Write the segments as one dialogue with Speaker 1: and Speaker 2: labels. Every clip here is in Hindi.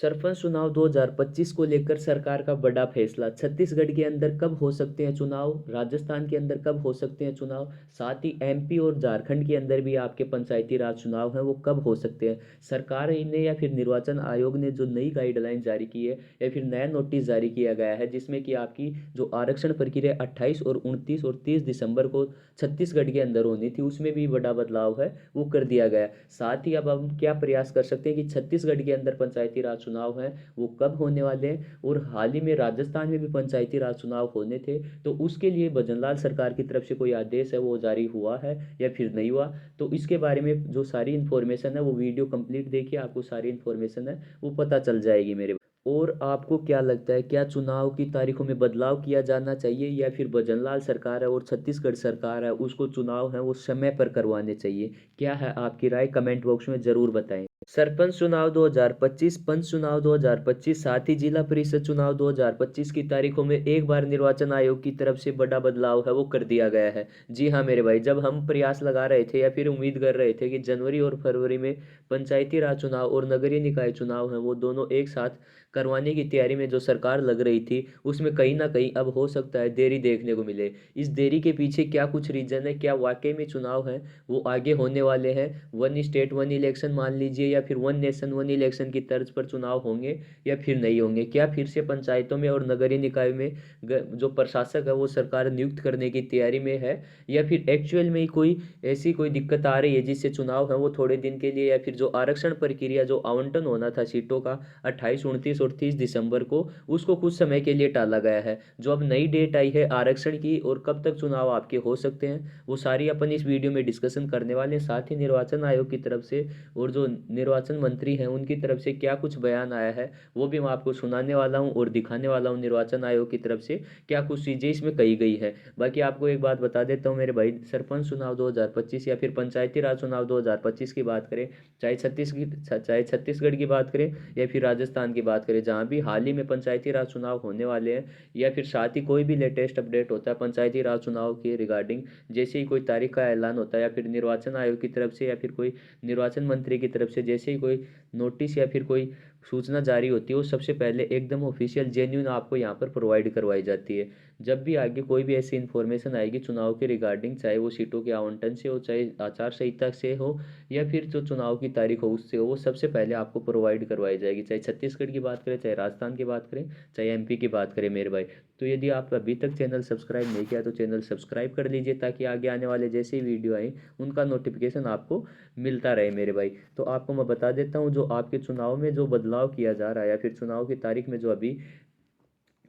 Speaker 1: सरपंच चुनाव 2025 को लेकर सरकार का बड़ा फैसला। छत्तीसगढ़ के अंदर कब हो सकते हैं चुनाव, राजस्थान के अंदर कब हो सकते हैं चुनाव, साथ ही एमपी और झारखंड के अंदर भी आपके पंचायती राज चुनाव हैं वो कब हो सकते हैं। सरकार ने या फिर निर्वाचन आयोग ने जो नई गाइडलाइन जारी की है या फिर नया नोटिस जारी किया गया है, जिसमें कि आपकी जो आरक्षण प्रक्रिया 28 और 29 और 30 दिसंबर को छत्तीसगढ़ के अंदर होनी थी, उसमें भी बड़ा बदलाव है वो कर दिया गया। साथ ही अब हम क्या प्रयास कर सकते हैं कि छत्तीसगढ़ के अंदर पंचायती राज चुनाव हैं वो कब होने वाले हैं, और हाल ही में राजस्थान में भी पंचायती राज चुनाव होने थे, तो उसके लिए भजनलाल सरकार की तरफ से कोई आदेश है वो जारी हुआ है या फिर नहीं हुआ। तो इसके बारे में जो सारी इन्फॉर्मेशन है वो वीडियो कंप्लीट देखिए, आपको सारी इन्फॉर्मेशन है वो पता चल जाएगी मेरे। और आपको क्या लगता है, क्या चुनाव की तारीखों में बदलाव किया जाना चाहिए या फिर भजनलाल सरकार है और छत्तीसगढ़ सरकार है उसको चुनाव है वो समय पर करवाने चाहिए? क्या है आपकी राय, कमेंट बॉक्स में ज़रूर बताएं। सरपंच चुनाव 2025, पंच चुनाव 2025, साथ ही जिला परिषद चुनाव 2025 की तारीखों में एक बार निर्वाचन आयोग की तरफ से बड़ा बदलाव है वो कर दिया गया है। जी हाँ मेरे भाई, जब हम प्रयास लगा रहे थे या फिर उम्मीद कर रहे थे कि जनवरी और फरवरी में पंचायती राज चुनाव और नगरीय निकाय चुनाव हैं वो दोनों एक साथ करवाने की तैयारी में जो सरकार लग रही थी, उसमें कहीं ना कहीं अब हो सकता है देरी देखने को मिले। इस देरी के पीछे क्या कुछ रीजन है, क्या वाकई में चुनाव है वो आगे होने वाले हैं, वन स्टेट वन इलेक्शन मान लीजिए या फिर वन नेशन वन इलेक्शन की तर्ज पर चुनाव होंगे या फिर नहीं होंगे, क्या फिर से पंचायतों में और नगरीय निकाय में जो प्रशासक है वो सरकार नियुक्त करने की तैयारी में है, या फिर एक्चुअल में ही कोई ऐसी कोई दिक्कत आ रही है जिससे चुनाव है वो थोड़े दिन के लिए, या फिर जो आरक्षण प्रक्रिया जो आवंटन होना था सीटों का 28 29 और 30 दिसंबर को, उसको कुछ समय के लिए टाला गया है। जो अब नई डेट आई है आरक्षण की और कब तक चुनाव आपके हो सकते हैं, वो सारी अपन इस वीडियो में डिस्कशन करने वाले हैं। साथ ही निर्वाचन आयोग की तरफ से और जो निर्वाचन मंत्री हैं उनकी तरफ से क्या कुछ बयान आया है वो भी मैं आपको सुनाने वाला हूँ और दिखाने वाला हूँ निर्वाचन आयोग की तरफ से क्या कुछ चीज़ें इसमें कही गई है। बाकी आपको एक बात बता देता हूँ मेरे भाई, सरपंच चुनाव 2025 या फिर पंचायती राज चुनाव 2025 की बात करें, चाहे छत्तीसगढ़ की बात करें या फिर राजस्थान की बात करें, जहाँ भी हाल ही में पंचायती राज चुनाव होने वाले हैं, या फिर साथ ही कोई भी लेटेस्ट अपडेट होता है पंचायती राज चुनाव के रिगार्डिंग, जैसे ही कोई तारीख का ऐलान होता है या फिर निर्वाचन आयोग की तरफ से या फिर कोई निर्वाचन मंत्री की तरफ से जैसे ही कोई नोटिस या फिर कोई सूचना जारी होती है, वो सबसे पहले एकदम ऑफिशियल जेन्यून आपको यहाँ पर प्रोवाइड करवाई जाती है। जब भी आगे कोई भी ऐसी इन्फॉर्मेशन आएगी चुनाव के रिगार्डिंग, चाहे वो सीटों के आवंटन से हो, चाहे आचार संहिता से हो, या फिर जो चुनाव की तारीख हो उससे हो, वो सबसे पहले आपको प्रोवाइड करवाई जाएगी। चाहे छत्तीसगढ़ की बात करें, चाहे राजस्थान की बात करें, चाहे एमपी की बात करें मेरे भाई। तो यदि आप अभी तक चैनल सब्सक्राइब नहीं किया तो चैनल सब्सक्राइब कर लीजिए, ताकि आगे आने वाले जैसे ही वीडियो आए उनका नोटिफिकेशन आपको मिलता रहे मेरे भाई। तो आपको मैं बता देता हूँ जो आपके चुनाव में जो बदलाव किया जा रहा है या फिर चुनाव की तारीख में जो अभी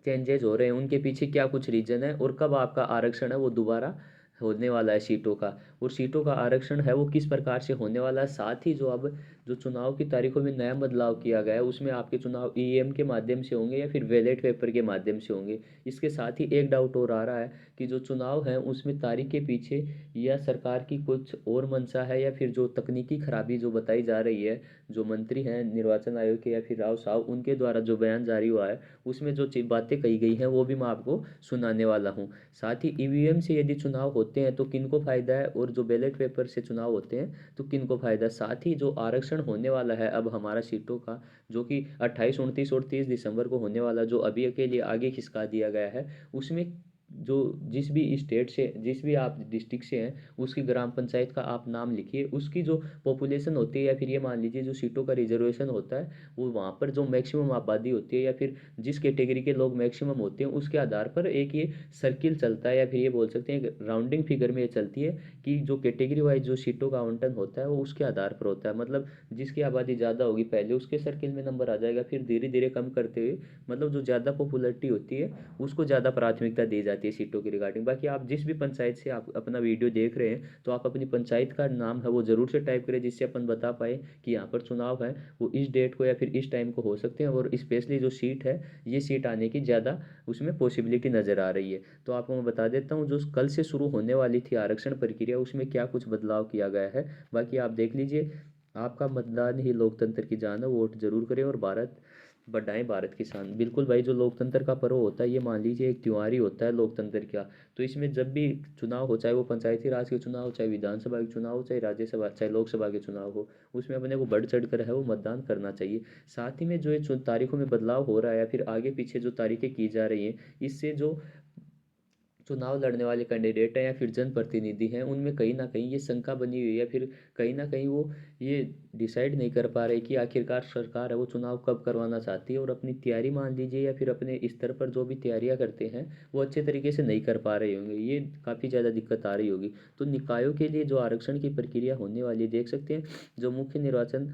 Speaker 1: चेंजेज हो रहे हैं उनके पीछे क्या कुछ रीजन है, और कब आपका आरक्षण है वो दोबारा होने वाला है सीटों का, और सीटों का आरक्षण है वो किस प्रकार से होने वाला है। साथ ही जो अब जो चुनाव की तारीखों में नया बदलाव किया गया है उसमें आपके चुनाव ईवीएम के माध्यम से होंगे या फिर बैलेट पेपर के माध्यम से होंगे। इसके साथ ही एक डाउट और आ रहा है कि जो चुनाव है उसमें तारीख के पीछे या सरकार की कुछ और मंशा है, या फिर जो तकनीकी खराबी जो बताई जा रही है, जो मंत्री हैं निर्वाचन आयोग के या फिर राव साहब उनके द्वारा जो बयान जारी हुआ है उसमें जो बातें कही गई हैं वो भी मैं आपको सुनाने वाला हूँ। साथ ही ईवीएम से यदि चुनाव होते हैं तो किन को फायदा है, और जो बैलेट पेपर से चुनाव होते हैं तो किन को फायदा है। साथ ही जो आरक्षण होने वाला है अब हमारा सीटों का, जो कि 28 29 और 30 दिसंबर को होने वाला, जो अभी के लिए आगे खिसका दिया गया है, उसमें जो जिस भी स्टेट से जिस भी आप डिस्ट्रिक्ट से हैं उसकी ग्राम पंचायत का आप नाम लिखिए, उसकी जो पॉपुलेशन होती है या फिर ये मान लीजिए जो सीटों का रिजर्वेशन होता है वो वहाँ पर जो मैक्सिमम आबादी होती है या फिर जिस कैटेगरी के लोग मैक्सिमम होते हैं उसके आधार पर एक ये सर्किल चलता है, या फिर ये बोल सकते हैं राउंडिंग फिगर में ये चलती है कि जो कैटेगरी वाइज जो सीटों का आवंटन होता है वो उसके आधार पर होता है। मतलब जिसकी आबादी ज़्यादा होगी पहले उसके सर्किल में नंबर आ जाएगा, फिर धीरे धीरे कम करते हुए मतलब जो ज़्यादा पॉपुलरिटी होती है उसको ज़्यादा प्राथमिकता दी जाती है सीटों की रिगार्डिंग। बाकी आप जिस भी पंचायत से आप अपना वीडियो देख रहे हैं तो आप अपनी पंचायत का नाम है वो ज़रूर से टाइप करें, जिससे अपन बता पाए कि यहाँ पर चुनाव है वो इस डेट को या फिर इस टाइम को हो सकते हैं, और स्पेशली जो सीट है ये सीट आने की ज़्यादा उसमें पॉसिबिलिटी नज़र आ रही है। तो आपको मैं बता देता हूँ जो कल से शुरू होने वाली थी आरक्षण प्रक्रिया उसमें क्या कुछ बदलाव किया गया है। बाकी आप देख लीजिए, आपका मतदान ही लोकतंत्र की जान है, वोट जरूर करें और भारत बढ़ाएं भारत की शान। बिल्कुल भाई, जो लोकतंत्र का पर्व होता है ये मान लीजिए एक त्योहार ही होता है लोकतंत्र का। तो इसमें जब भी चुनाव हो, चाहे वो पंचायती राज के चुनाव हो, चाहे विधानसभा के चुनाव हो, चाहे राज्यसभा चाहे लोकसभा के चुनाव हो, उसमें अपने को बढ़ चढ़ कर है वो मतदान करना चाहिए। साथ ही में जो ये तारीखों में बदलाव हो रहा है या फिर आगे पीछे जो तारीखें की जा रही हैं, इससे जो चुनाव लड़ने वाले कैंडिडेट हैं या फिर जनप्रतिनिधि हैं, उनमें कहीं ना कहीं ये शंका बनी हुई है, या फिर कहीं ना कहीं वो ये डिसाइड नहीं कर पा रहे कि आखिरकार सरकार है वो चुनाव कब करवाना चाहती है, और अपनी तैयारी मान लीजिए या फिर अपने स्तर पर जो भी तैयारियां करते हैं वो अच्छे तरीके से नहीं कर पा रहे होंगे। ये काफ़ी ज़्यादा दिक्कत आ रही होगी। तो निकायों के लिए जो आरक्षण की प्रक्रिया होने वाली है, देख सकते हैं जो मुख्य निर्वाचन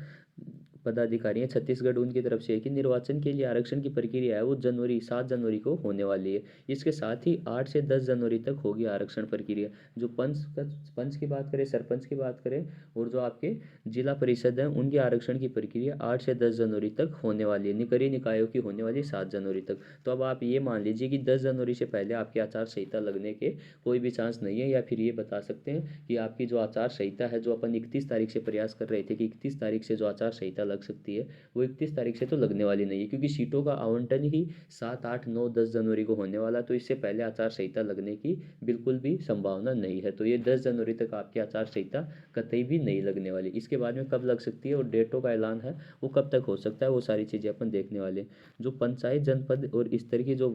Speaker 1: पदाधिकारी हैं छत्तीसगढ़, उनकी तरफ से है कि निर्वाचन के लिए आरक्षण की प्रक्रिया है वो 7 जनवरी को होने वाली है। इसके साथ ही 8 से 10 जनवरी तक होगी आरक्षण प्रक्रिया। जो पंच की बात करें, सरपंच की बात करें, और जो आपके जिला परिषद हैं उनकी आरक्षण की प्रक्रिया 8 से 10 जनवरी तक होने वाली है। नगरीय निकायों की होने वाली 7 जनवरी तक। तो अब आप ये मान लीजिए कि 10 जनवरी से पहले आपकी आचार संहिता लगने के कोई भी चांस नहीं है, या फिर ये बता सकते हैं कि आपकी जो आचार संहिता है, जो अपन 31 तारीख से प्रयास कर रहे थे कि 31 तारीख से जो आचार संहिता लग सकती है, वो 31 तारीख से तो लगने वाली नहीं है, क्योंकि सीटों का आवंटन ही 7, 8, 9, 10 जनवरी को होने वाला। तो इससे पहले आचार संहिता लगने की बिल्कुल भी संभावना नहीं है। तो ये 10 जनवरी तक आपकी आचार संहिता कतई भी नहीं लगने वाली। इसके बाद में कब लग सकती है और डेटों का ऐलान है वो कब तक हो सकता है, वो सारी चीज़ें अपन देखने वाले हैं। जो पंचायत, जनपद और इस तरह की जो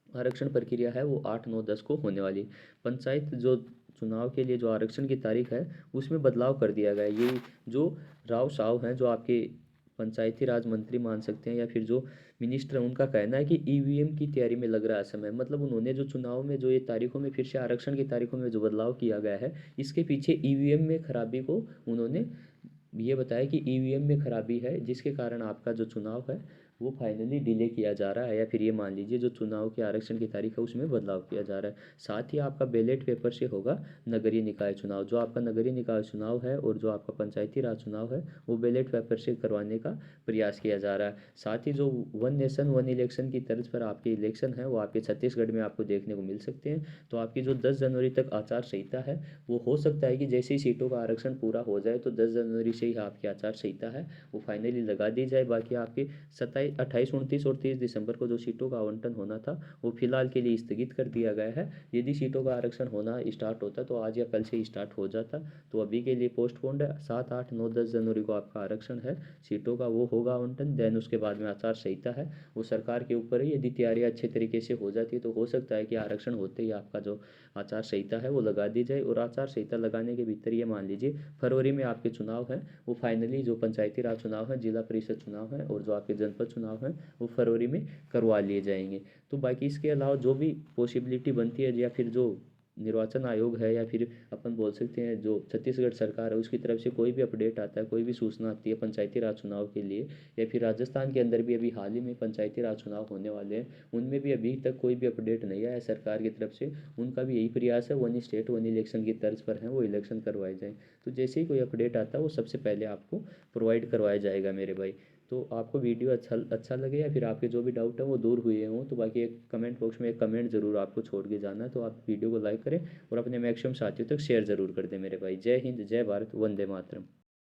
Speaker 1: आरक्षण प्रक्रिया है वो 8, 9, 10 को होने वाली। पंचायत जो चुनाव के लिए जो आरक्षण की तारीख है उसमें बदलाव कर दिया गया है। ये जो राव साव हैं, जो आपके पंचायती राज मंत्री मान सकते हैं या फिर जो मिनिस्टर हैं, उनका कहना है कि ईवीएम की तैयारी में लग रहा है समय। मतलब उन्होंने जो चुनाव में जो ये तारीखों में फिर से आरक्षण की तारीखों में जो बदलाव किया गया है, इसके पीछे ईवीएम में खराबी को उन्होंने ये बताया कि ईवीएम में खराबी है, जिसके कारण आपका जो चुनाव है वो फाइनली डिले किया जा रहा है, या फिर ये मान लीजिए जो चुनाव के आरक्षण की तारीख है उसमें बदलाव किया जा रहा है। साथ ही आपका बैलेट पेपर से होगा नगरीय निकाय चुनाव। जो आपका नगरीय निकाय चुनाव है और जो आपका पंचायती राज चुनाव है वो बैलेट पेपर से करवाने का प्रयास किया जा रहा है। साथ ही जो वन नेशन वन इलेक्शन की तर्ज पर आपके इलेक्शन है वो आपके छत्तीसगढ़ में आपको देखने को मिल सकते हैं। तो आपकी जो 10 जनवरी तक आचार संहिता है, वो हो सकता है कि जैसे ही सीटों का आरक्षण पूरा हो जाए तो 10 जनवरी से ही आपकी आचार संहिता है वो फाइनली लगा दी जाए। बाकी आपकी 28, 29 और 30 दिसंबर को जो सीटों का आवंटन होना था वो फिलहाल के लिए स्थगित कर दिया गया है। यदि सीटों का आरक्षण होना स्टार्ट होता तो आज या कल से ही स्टार्ट हो जाता, तो अभी के लिए पोस्टपोन्ड है। 7, 8, 9, 10 जनवरी को आपका आरक्षण है सीटों का, वो होगा आवंटन। देन उसके बाद में आचार संहिता है वो सरकार के ऊपर है। यदि तैयारियाँ अच्छे तरीके से हो जाती है तो हो सकता है कि आरक्षण होते ही आपका जो आचार संहिता है वो लगा दी जाए। और आचार संहिता लगाने के भीतर ये मान लीजिए फरवरी में आपके चुनाव हैं वो फाइनली जो पंचायती राज चुनाव है, जिला परिषद चुनाव है और जो आपके जनपद चुनाव हैं वो फरवरी में करवा लिए जाएंगे। तो बाकी इसके अलावा जो भी पॉसिबिलिटी बनती है, या फिर जो निर्वाचन आयोग है या फिर अपन बोल सकते हैं जो छत्तीसगढ़ सरकार है उसकी तरफ से कोई भी अपडेट आता है, कोई भी सूचना आती है पंचायती राज चुनाव के लिए, या फिर राजस्थान के अंदर भी अभी हाल ही में पंचायती राज चुनाव होने वाले हैं, उनमें भी अभी तक कोई भी अपडेट नहीं आया है सरकार की तरफ से। उनका भी यही प्रयास है वन स्टेट वन इलेक्शन की तर्ज पर है वो इलेक्शन करवाए जाएँ। तो जैसे ही कोई अपडेट आता है वो सबसे पहले आपको प्रोवाइड करवाया जाएगा मेरे भाई। तो आपको वीडियो अच्छा लगे या फिर आपके जो भी डाउट है वो दूर हुए हों, तो बाकी एक कमेंट बॉक्स में एक कमेंट ज़रूर आपको छोड़ के जाना है। तो आप वीडियो को लाइक करें और अपने मैक्सिमम साथियों तक शेयर ज़रूर कर दें मेरे भाई। जय हिंद, जय भारत, वंदे मातरम।